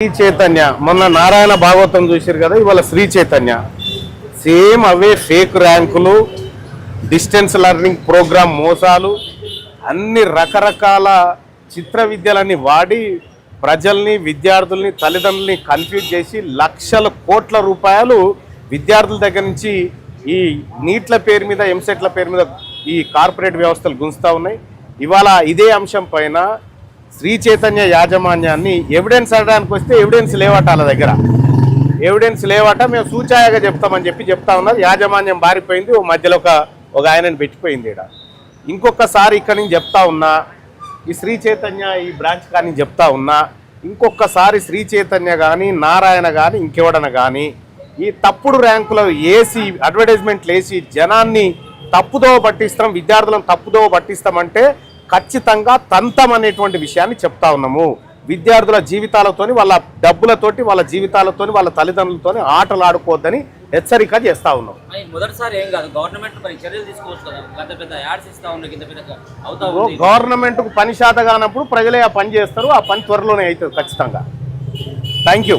శ్రీ చైతన్య మొన్న నారాయణ భాగవతం చూసారు కదా, ఇవాళ శ్రీ చైతన్య సేమ్ అవే ఫేక్ ర్యాంకులు, డిస్టెన్స్ లెర్నింగ్ ప్రోగ్రామ్ మోసాలు, అన్ని రకరకాల చిత్ర విద్యలన్నీ వాడి ప్రజల్ని, విద్యార్థుల్ని, తల్లిదండ్రుల్ని కన్ఫ్యూజ్ చేసి లక్షల కోట్ల రూపాయలు విద్యార్థుల దగ్గర నుంచి ఈ నీట్ల పేరు మీద, ఎంసెట్ల పేరు మీద ఈ కార్పొరేట్ వ్యవస్థలు గుంజుతూ ఉన్నాయి. ఇవాళ ఇదే అంశం పైన శ్రీ చైతన్య యాజమాన్యాన్ని ఎవిడెన్స్ అడడానికి వస్తే ఎవిడెన్స్ లేవట, వాళ్ళ దగ్గర ఎవిడెన్స్ లేవట, మేము సూచాయగా చెప్తామని చెప్తా ఉన్నారు. యాజమాన్యం బారిపోయింది, ఓ మధ్యలో ఒక ఆయనని పెట్టిపోయింది. ఇక్కడ ఇంకొకసారి ఇక్కడ నుంచి చెప్తా ఉన్నా, ఈ శ్రీ చైతన్య ఈ బ్రాంచ్ కానీ చెప్తా ఉన్నా, ఇంకొకసారి శ్రీ చైతన్య కానీ, నారాయణ కానీ, ఇంకెవడన కానీ ఈ తప్పుడు ర్యాంకులు వేసి, అడ్వర్టైజ్మెంట్లు వేసి జనాన్ని తప్పుదోవ పట్టిస్తాం, విద్యార్థులను తప్పుదోవ పట్టిస్తామంటే ఖచ్చితంగా తంతం అనేటువంటి విషయాన్ని చెప్తా ఉన్నాము. విద్యార్థుల జీవితాలతోని, వాళ్ళ డబ్బులతోటి, వాళ్ళ జీవితాలతోని, వాళ్ళ తల్లిదండ్రులతోని ఆటలు ఆడుకోవద్దని హెచ్చరిక చేస్తా ఉన్నాం. మొదటిసారి ఏం కాదు, గవర్నమెంట్ చర్యలు తీసుకోవచ్చు కదా, పెద్ద యాడ్స్ ఇస్తా ఉన్నాయి. గవర్నమెంట్కు పని శాత కానప్పుడు ప్రజలే ఆ పని చేస్తారు, ఆ పని త్వరలోనే అవుతుంది ఖచ్చితంగా. Thank you.